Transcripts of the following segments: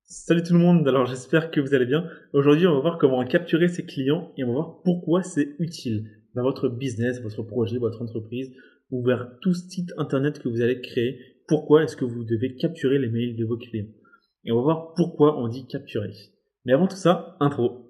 Salut tout le monde, alors j'espère que vous allez bien. Aujourd'hui, on va voir comment capturer ses clients et on va voir pourquoi c'est utile dans votre business, votre projet, votre entreprise ou vers tout site internet que vous allez créer. Pourquoi est-ce que vous devez capturer les mails de vos clients? Et on va voir pourquoi on dit capturer. Mais avant tout ça, intro.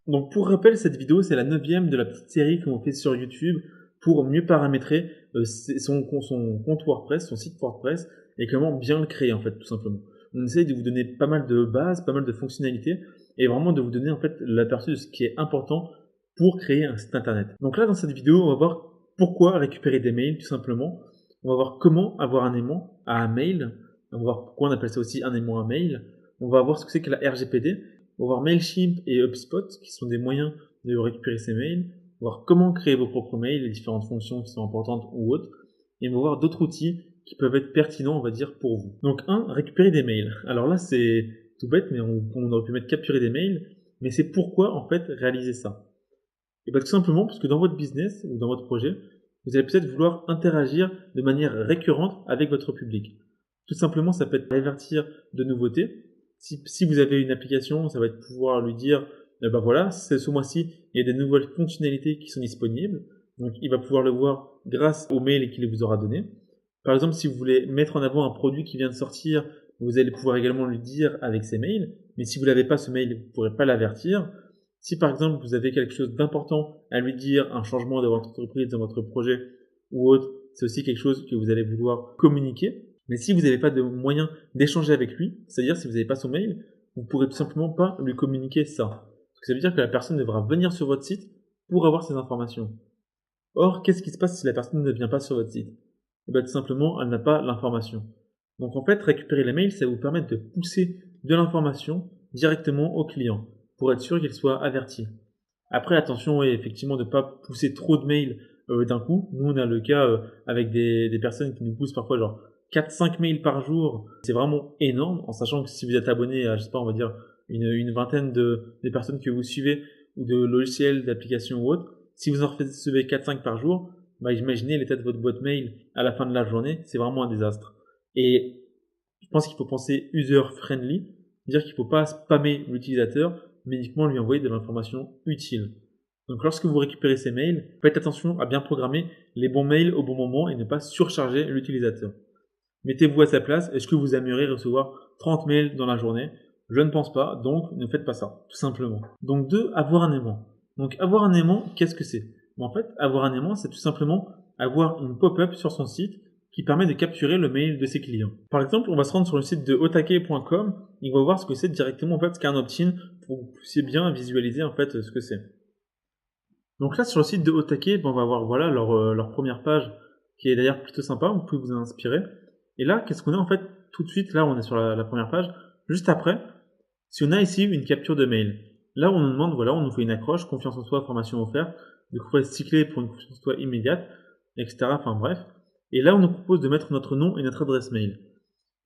Donc pour rappel, cette vidéo, c'est la 9e de la petite série qu'on fait sur YouTube pour mieux paramétrer son compte WordPress, son site WordPress, et comment bien le créer en fait, tout simplement. On essaye de vous donner pas mal de bases, pas mal de fonctionnalités, et vraiment de vous donner en fait l'aperçu de ce qui est important pour créer un site internet. Donc là, dans cette vidéo, on va voir pourquoi récupérer des mails, tout simplement. On va voir comment avoir un aimant à un mail. On va voir pourquoi on appelle ça aussi un aimant à mail. On va voir ce que c'est que la RGPD. On va voir Mailchimp et HubSpot, qui sont des moyens de récupérer ces mails. On va voir comment créer vos propres mails, les différentes fonctions qui sont importantes ou autres. Et on va voir d'autres outils qui peuvent être pertinents, on va dire, pour vous. Donc, récupérer des mails. Alors là, c'est tout bête, mais on aurait pu mettre capturer des mails. Mais c'est pourquoi, en fait, réaliser ça. Et bien tout simplement parce que dans votre business ou dans votre projet, vous allez peut-être vouloir interagir de manière récurrente avec votre public. Tout simplement, ça peut être avertir de nouveautés. Si vous avez une application, ça va être pouvoir lui dire, ben voilà, ce mois-ci, il y a des nouvelles fonctionnalités qui sont disponibles. Donc, il va pouvoir le voir grâce au mail qu'il vous aura donné. Par exemple, si vous voulez mettre en avant un produit qui vient de sortir, vous allez pouvoir également lui dire avec ces mails. Mais si vous n'avez pas ce mail, vous ne pourrez pas l'avertir. Si par exemple vous avez quelque chose d'important à lui dire, un changement dans votre entreprise, dans votre projet ou autre, c'est aussi quelque chose que vous allez vouloir communiquer. Mais si vous n'avez pas de moyen d'échanger avec lui, c'est-à-dire si vous n'avez pas son mail, vous ne pourrez tout simplement pas lui communiquer ça. Parce que ça veut dire que la personne devra venir sur votre site pour avoir ces informations. Or, qu'est-ce qui se passe si la personne ne vient pas sur votre site? Eh bien, tout simplement, elle n'a pas l'information. Donc en fait, récupérer les mails, ça va vous permettre de pousser de l'information directement au client pour être sûr qu'il soit averti. Après, attention, effectivement, de ne pas pousser trop de mails d'un coup. Nous, on a le cas avec des personnes qui nous poussent parfois genre 4-5 mails par jour. C'est vraiment énorme, en sachant que si vous êtes abonné à, je sais pas, on va dire une vingtaine des personnes que vous suivez ou de logiciels, d'applications ou autres, si vous en recevez 4-5 par jour, bah, imaginez l'état de votre boîte mail à la fin de la journée, c'est vraiment un désastre. Et je pense qu'il faut penser user-friendly, dire qu'il ne faut pas spammer l'utilisateur, mais uniquement lui envoyer de l'information utile. Donc lorsque vous récupérez ces mails, faites attention à bien programmer les bons mails au bon moment et ne pas surcharger l'utilisateur. Mettez-vous à sa place, est-ce que vous aimeriez recevoir 30 mails dans la journée? Je ne pense pas, donc ne faites pas ça, tout simplement. Donc 2, avoir un aimant. Donc avoir un aimant, qu'est-ce que c'est? En fait, avoir un aimant, c'est tout simplement avoir une pop-up sur son site qui permet de capturer le mail de ses clients. Par exemple, on va se rendre sur le site de otake.com et on va voir ce que c'est directement en fait, ce qu'est un opt-in pour que vous puissiez bien visualiser en fait ce que c'est. Donc là, sur le site de Otake, on va voir voilà leur première page qui est d'ailleurs plutôt sympa, vous pouvez vous en inspirer. Et là, qu'est-ce qu'on a en fait tout de suite? Là, on est sur la première page. Juste après, si on a ici une capture de mail, là, on nous demande, voilà, on nous fait une accroche, confiance en soi, formation offerte, de quoi cycler pour une confiance en soi immédiate, etc. Enfin bref. Et là, on nous propose de mettre notre nom et notre adresse mail.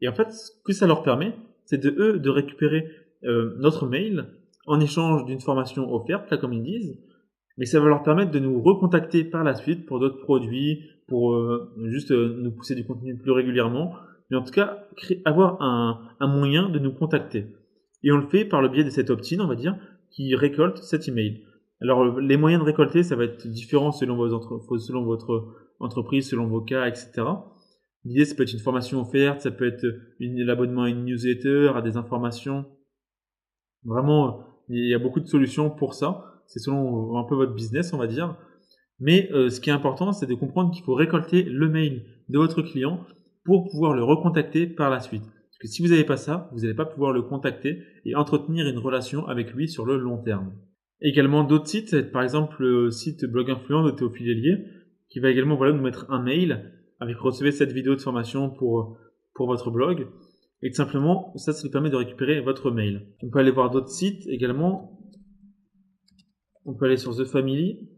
Et en fait, ce que ça leur permet, c'est de récupérer notre mail en échange d'une formation offerte, là comme ils disent, mais ça va leur permettre de nous recontacter par la suite pour d'autres produits, pour juste nous pousser du contenu plus régulièrement, mais en tout cas avoir un moyen de nous contacter. Et on le fait par le biais de cet opt-in, on va dire, qui récolte cet email. Alors les moyens de récolter, ça va être différent selon votre entreprise, selon vos cas, etc. L'idée, ça peut être une formation offerte, ça peut être l'abonnement à une newsletter, à des informations. Vraiment, il y a beaucoup de solutions pour ça. C'est selon un peu votre business, on va dire. Mais ce qui est important, c'est de comprendre qu'il faut récolter le mail de votre client pour pouvoir le recontacter par la suite. Parce que si vous n'avez pas ça, vous n'allez pas pouvoir le contacter et entretenir une relation avec lui sur le long terme. Également d'autres sites, par exemple le site Blog Influent de Théophile Hélier, qui va également nous mettre un mail avec recevez cette vidéo de formation pour pour votre blog. Et tout simplement, ça lui permet de récupérer votre mail. On peut aller voir d'autres sites également. On peut aller sur The Family.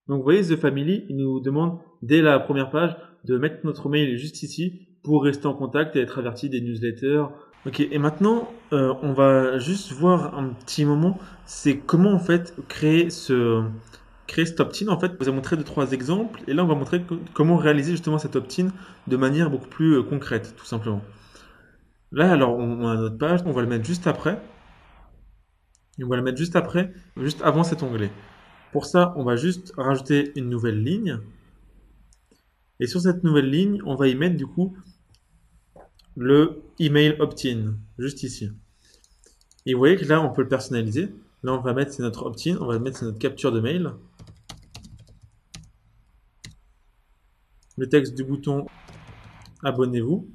Donc vous voyez, The Family, il nous demande dès la première page de mettre notre mail juste ici pour rester en contact et être averti des newsletters. Ok, et maintenant, on va juste voir un petit moment, c'est comment en fait créer cet opt-in. En fait, je vous ai montré 2-3 exemples, et là on va montrer comment réaliser justement cet opt-in de manière beaucoup plus concrète, tout simplement. Là, alors, on a notre page, on va le mettre juste après. Et on va le mettre juste après, juste avant cet onglet. Pour ça, on va juste rajouter une nouvelle ligne. Et sur cette nouvelle ligne, on va y mettre du coup le email opt-in, juste ici. Et vous voyez que là, on peut le personnaliser. Là, on va mettre, c'est notre opt-in, on va mettre, c'est notre capture de mail. Le texte du bouton abonnez-vous.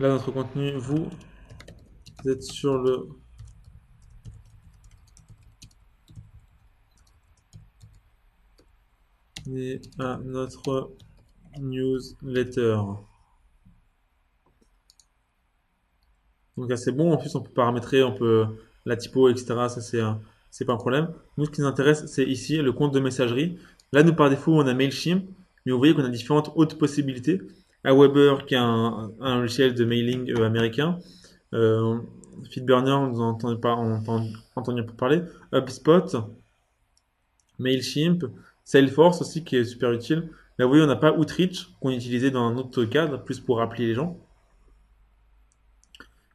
Là, notre contenu, vous êtes sur le et à notre newsletter. Donc là, c'est bon. En plus, on peut paramétrer, on peut la typo, etc. Ça, c'est pas un problème. Nous, ce qui nous intéresse, c'est ici le compte de messagerie. Là, nous, par défaut, on a Mailchimp, mais vous voyez qu'on a différentes autres possibilités. Aweber, qui est un logiciel de mailing américain. Euh, Feedburner, vous en entendez pas, entendu parler. HubSpot, Mailchimp, Salesforce aussi, qui est super utile. Là, vous voyez, on n'a pas Outreach, qu'on utilisait dans un autre cadre, plus pour appeler les gens.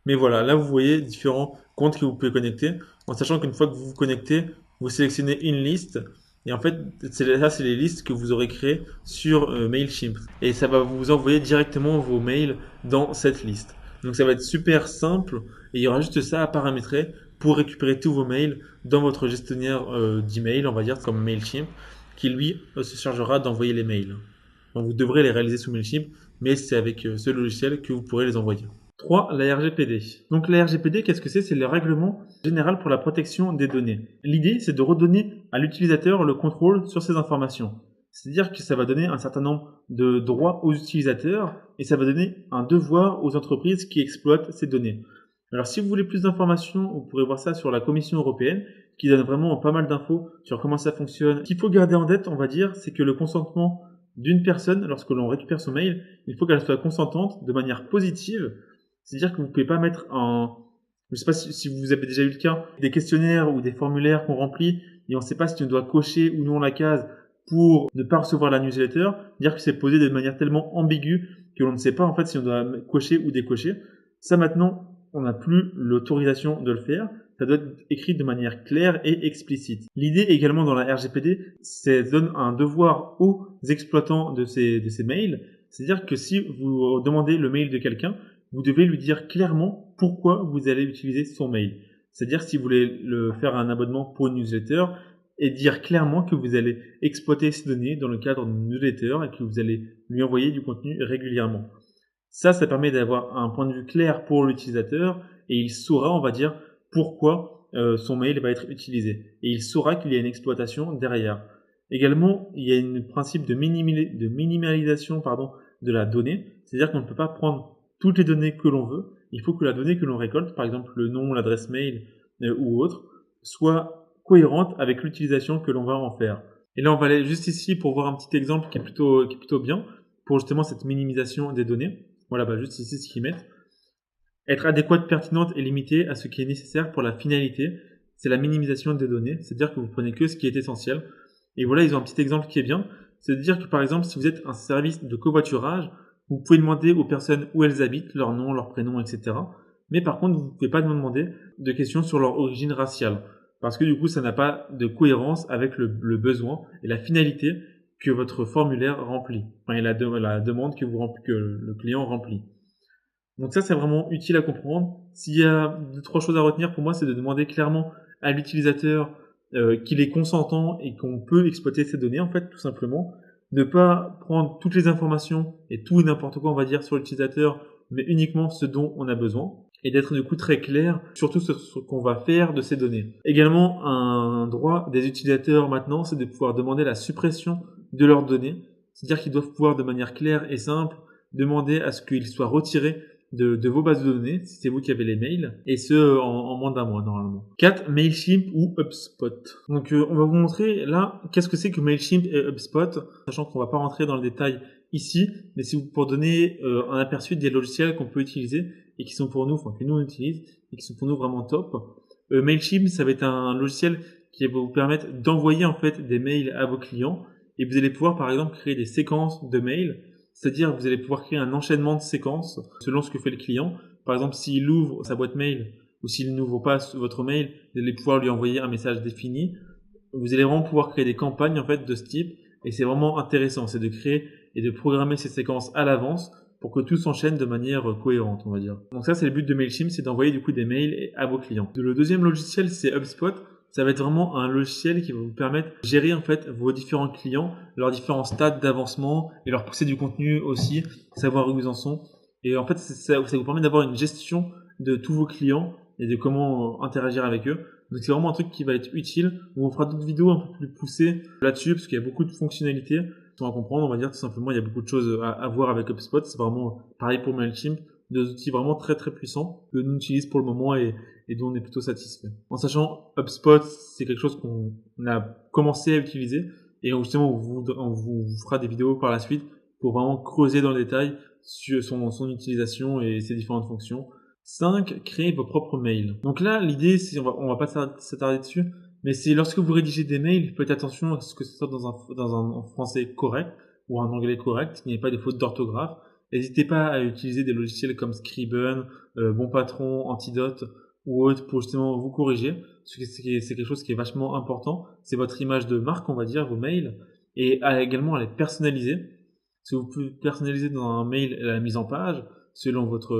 Mais voilà, là vous voyez différents comptes que vous pouvez connecter, en sachant qu'une fois que vous vous connectez, vous sélectionnez une liste, et en fait, ça c'est les listes que vous aurez créées sur Mailchimp. Et ça va vous envoyer directement vos mails dans cette liste. Donc ça va être super simple, et il y aura juste ça à paramétrer pour récupérer tous vos mails dans votre gestionnaire d'email, on va dire, comme Mailchimp, qui lui se chargera d'envoyer les mails. Donc vous devrez les réaliser sous Mailchimp, mais c'est avec ce logiciel que vous pourrez les envoyer. 3. La RGPD. Donc la RGPD, qu'est-ce que c'est? C'est le règlement général pour la protection des données. L'idée, c'est de redonner à l'utilisateur le contrôle sur ces informations. C'est-à-dire que ça va donner un certain nombre de droits aux utilisateurs et ça va donner un devoir aux entreprises qui exploitent ces données. Alors si vous voulez plus d'informations, vous pourrez voir ça sur la Commission européenne qui donne vraiment pas mal d'infos sur comment ça fonctionne. Ce qu'il faut garder en tête, on va dire, c'est que le consentement d'une personne, lorsque l'on récupère son mail, il faut qu'elle soit consentante de manière positive. C'est-à-dire que vous ne pouvez pas mettre je ne sais pas si vous avez déjà eu le cas, des questionnaires ou des formulaires qu'on remplit et on ne sait pas si on doit cocher ou non la case pour ne pas recevoir la newsletter, dire que c'est posé de manière tellement ambiguë que l'on ne sait pas en fait si on doit cocher ou décocher. Ça maintenant, on n'a plus l'autorisation de le faire. Ça doit être écrit de manière claire et explicite. L'idée également dans la RGPD, c'est de donner un devoir aux exploitants de ces mails. C'est-à-dire que si vous demandez le mail de quelqu'un, vous devez lui dire clairement pourquoi vous allez utiliser son mail. C'est-à-dire si vous voulez le faire un abonnement pour une newsletter et dire clairement que vous allez exploiter ces données dans le cadre d'une newsletter et que vous allez lui envoyer du contenu régulièrement. Ça permet d'avoir un point de vue clair pour l'utilisateur et il saura, on va dire, pourquoi son mail va être utilisé. Et il saura qu'il y a une exploitation derrière. Également, il y a un principe de minimalisation de la donnée. C'est-à-dire qu'on ne peut pas prendre toutes les données que l'on veut. Il faut que la donnée que l'on récolte, par exemple le nom, l'adresse mail ou autre, soit cohérente avec l'utilisation que l'on va en faire. Et là, on va aller juste ici pour voir un petit exemple qui est plutôt bien pour justement cette minimisation des données. Voilà, juste ici ce qu'ils mettent. Être adéquate, pertinente et limitée à ce qui est nécessaire pour la finalité, c'est la minimisation des données. C'est-à-dire que vous prenez que ce qui est essentiel. Et voilà, ils ont un petit exemple qui est bien. C'est de dire que par exemple, si vous êtes un service de covoiturage, vous pouvez demander aux personnes où elles habitent, leur nom, leur prénom, etc. Mais par contre, vous ne pouvez pas demander de questions sur leur origine raciale. Parce que du coup, ça n'a pas de cohérence avec le besoin et la finalité que votre formulaire remplit. Enfin, et la demande que le client remplit. Donc ça, c'est vraiment utile à comprendre. S'il y a 2-3 choses à retenir pour moi, c'est de demander clairement à l'utilisateur qu'il est consentant et qu'on peut exploiter ces données, en fait, tout simplement. Ne pas prendre toutes les informations et tout et n'importe quoi, on va dire, sur l'utilisateur, mais uniquement ce dont on a besoin. et d'être du coup très clair sur tout ce qu'on va faire de ces données. Également, un droit des utilisateurs maintenant, c'est de pouvoir demander la suppression de leurs données. C'est-à-dire qu'ils doivent pouvoir de manière claire et simple demander à ce qu'ils soient retirés de vos bases de données, si c'est vous qui avez les mails, et ce en moins d'un mois normalement. 4. Mailchimp ou HubSpot. Donc on va vous montrer là qu'est-ce que c'est que Mailchimp et HubSpot, sachant qu'on va pas rentrer dans le détail ici, mais c'est pour donner un aperçu des logiciels qu'on peut utiliser et qui sont pour nous, enfin que nous on utilise et qui sont pour nous vraiment top. Mailchimp, ça va être un logiciel qui va vous permettre d'envoyer en fait des mails à vos clients et vous allez pouvoir par exemple créer des séquences de mails. C'est-à-dire que vous allez pouvoir créer un enchaînement de séquences selon ce que fait le client. Par exemple, s'il ouvre sa boîte mail ou s'il n'ouvre pas votre mail, vous allez pouvoir lui envoyer un message défini. Vous allez vraiment pouvoir créer des campagnes en fait de ce type et c'est vraiment intéressant, c'est de créer et de programmer ces séquences à l'avance pour que tout s'enchaîne de manière cohérente, on va dire. Donc ça, c'est le but de Mailchimp, c'est d'envoyer du coup des mails à vos clients. Le deuxième logiciel, c'est HubSpot. Ça va être vraiment un logiciel qui va vous permettre de gérer en fait vos différents clients, leurs différents stades d'avancement et leur pousser du contenu aussi, savoir où ils en sont. Et en fait, ça vous permet d'avoir une gestion de tous vos clients et de comment interagir avec eux. Donc c'est vraiment un truc qui va être utile. On fera d'autres vidéos un peu plus poussées là-dessus parce qu'il y a beaucoup de fonctionnalités à comprendre. On va dire tout simplement, il y a beaucoup de choses à voir avec HubSpot. C'est vraiment pareil pour Mailchimp, deux outils vraiment très très puissants que nous utilisons pour le moment et dont on est plutôt satisfait. En sachant HubSpot, c'est quelque chose qu'on a commencé à utiliser et justement on vous fera des vidéos par la suite pour vraiment creuser dans le détail sur son utilisation et ses différentes fonctions. 5. Créer vos propres mails. Donc là, l'idée, c'est on va pas s'attarder dessus, mais c'est lorsque vous rédigez des mails, faites attention à ce que ce soit dans un français correct ou un anglais correct, qu'il n'y ait pas de fautes d'orthographe. N'hésitez pas à utiliser des logiciels comme Scriben, Bonpatron, Antidote ou autres pour justement vous corriger. C'est quelque chose qui est vachement important. C'est votre image de marque, on va dire, vos mails, et également à les personnaliser. Parce que vous pouvez personnaliser dans un mail la mise en page selon votre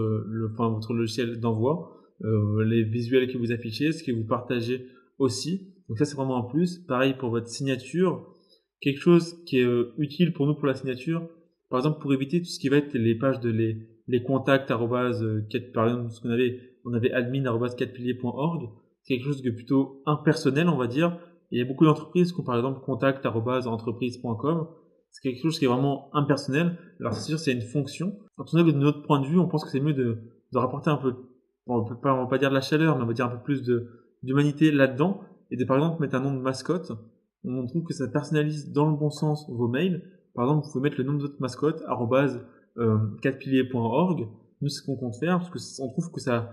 logiciel d'envoi, les visuels que vous affichez, ce que vous partagez aussi. Donc ça, c'est vraiment un plus. Pareil pour votre signature. Quelque chose qui est utile pour nous pour la signature. Par exemple, pour éviter tout ce qui va être les pages de les contacts par exemple, ce on avait admin@4piliers.org. C'est quelque chose de plutôt impersonnel, on va dire. Et il y a beaucoup d'entreprises qui ont par exemple contact@entreprise.com. C'est quelque chose qui est vraiment impersonnel. Alors c'est sûr, c'est une fonction. En tout cas, de notre point de vue, on pense que c'est mieux de rapporter un peu, on va pas dire de la chaleur, mais on va dire un peu plus d'humanité là-dedans. Et de par exemple mettre un nom de mascotte. On trouve que ça personnalise dans le bon sens vos mails. Par exemple, vous pouvez mettre le nom de votre mascotte, @4piliers.org. Nous, c'est ce qu'on compte faire, parce que on trouve que ça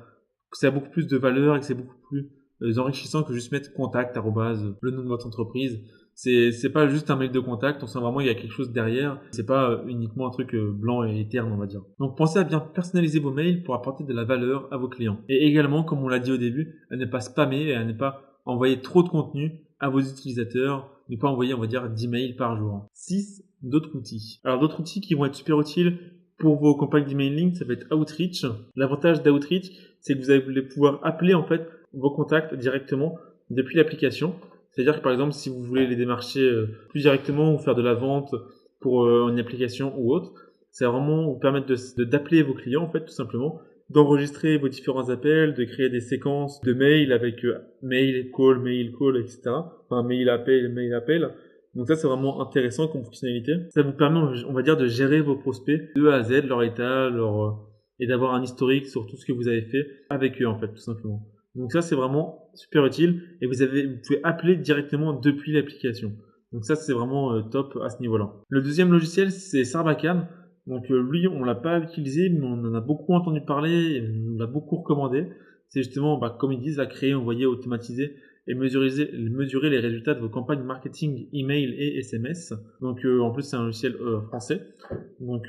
a beaucoup plus de valeur et que c'est beaucoup plus enrichissant que juste mettre contact, le nom de votre entreprise. C'est pas juste un mail de contact, on sent vraiment il y a quelque chose derrière. C'est pas uniquement un truc blanc et terne, on va dire. Donc pensez à bien personnaliser vos mails pour apporter de la valeur à vos clients. Et également, comme on l'a dit au début, à ne pas spammer et à ne pas envoyer trop de contenu à vos utilisateurs, ne pas envoyer, on va dire, 10 mails par jour. 6. D'autres outils. Alors d'autres outils qui vont être super utiles pour vos campagnes d'emailing, ça va être Outreach. L'avantage d'Outreach, c'est que vous allez pouvoir appeler en fait vos contacts directement depuis l'application. C'est-à-dire que par exemple, si vous voulez les démarcher plus directement ou faire de la vente pour une application ou autre, ça va vraiment vous permettre d'appeler vos clients en fait tout simplement, d'enregistrer vos différents appels, de créer des séquences de mails avec mail, call, etc. Enfin, mail, appel. Donc ça, c'est vraiment intéressant comme fonctionnalité. Ça vous permet, on va dire, de gérer vos prospects de A à Z, leur état, et d'avoir un historique sur tout ce que vous avez fait avec eux, en fait, tout simplement. Donc ça, c'est vraiment super utile. Et vous pouvez appeler directement depuis l'application. Donc ça, c'est vraiment top à ce niveau-là. Le deuxième logiciel, c'est Sarbacane. Donc lui, on l'a pas utilisé, mais on en a beaucoup entendu parler, et on l'a beaucoup recommandé. C'est justement, comme ils disent, à créer, envoyer, automatiser et mesurer les résultats de vos campagnes marketing, email et SMS. Donc en plus, c'est un logiciel français. Donc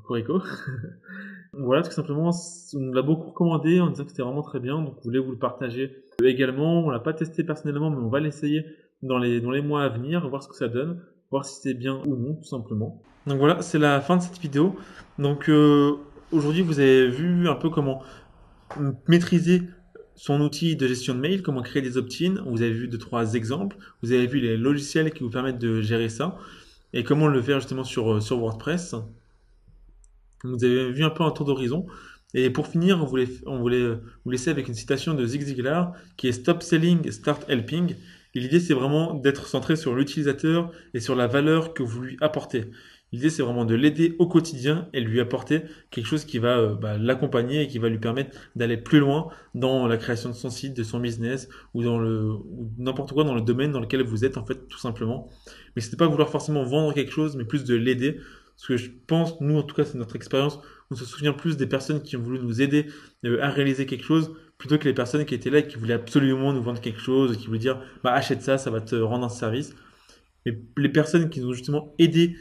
cocorico. Voilà, tout simplement, on l'a beaucoup recommandé en disant que c'était vraiment très bien. Donc, on voulait vous le partager également. On l'a pas testé personnellement, mais on va l'essayer dans les mois à venir, voir ce que ça donne, voir si c'est bien ou non, tout simplement. Donc voilà, c'est la fin de cette vidéo. Donc aujourd'hui, vous avez vu un peu comment maîtriser son outil de gestion de mail, comment créer des opt-in. Vous avez vu 2-3 exemples. Vous avez vu les logiciels qui vous permettent de gérer ça et comment le faire justement sur WordPress. Vous avez vu un peu un tour d'horizon. Et pour finir, on voulait vous laisser avec une citation de Zig Ziglar qui est Stop selling, start helping. Et l'idée, c'est vraiment d'être centré sur l'utilisateur et sur la valeur que vous lui apportez. L'idée, c'est vraiment de l'aider au quotidien et lui apporter quelque chose qui va l'accompagner et qui va lui permettre d'aller plus loin dans la création de son site, de son business ou n'importe quoi dans le domaine dans lequel vous êtes, en fait, tout simplement. Mais c'était pas vouloir forcément vendre quelque chose, mais plus de l'aider. Parce que je pense, nous, en tout cas, c'est notre expérience, on se souvient plus des personnes qui ont voulu nous aider à réaliser quelque chose plutôt que les personnes qui étaient là et qui voulaient absolument nous vendre quelque chose, qui voulaient dire bah achète ça, ça va te rendre un service. Mais les personnes qui nous ont justement aidé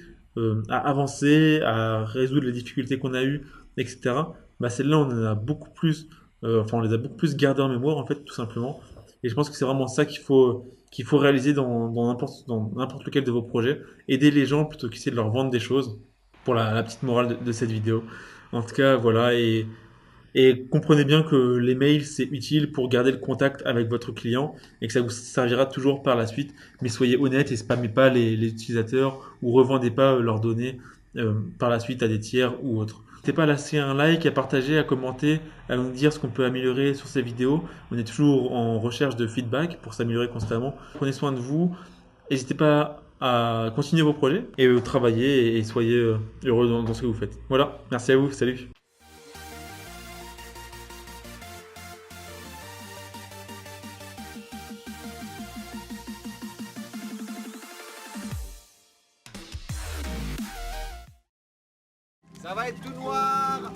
à avancer, à résoudre les difficultés qu'on a eues, etc. Bah celles-là, on en a beaucoup plus, enfin on les a beaucoup plus gardées en mémoire en fait, tout simplement. Et je pense que c'est vraiment ça qu'il faut réaliser dans n'importe lequel de vos projets. Aider les gens plutôt qu'essayer de leur vendre des choses. Pour la petite morale de cette vidéo. En tout cas, voilà. Et comprenez bien que les mails, c'est utile pour garder le contact avec votre client et que ça vous servira toujours par la suite. Mais soyez honnête et spammez pas les utilisateurs ou revendez pas leurs données par la suite à des tiers ou autres. N'hésitez pas à lâcher un like, à partager, à commenter, à nous dire ce qu'on peut améliorer sur ces vidéos. On est toujours en recherche de feedback pour s'améliorer constamment. Prenez soin de vous. N'hésitez pas à continuer vos projets et travailler et soyez heureux dans ce que vous faites. Voilà, merci à vous, salut. Ça va être tout noir.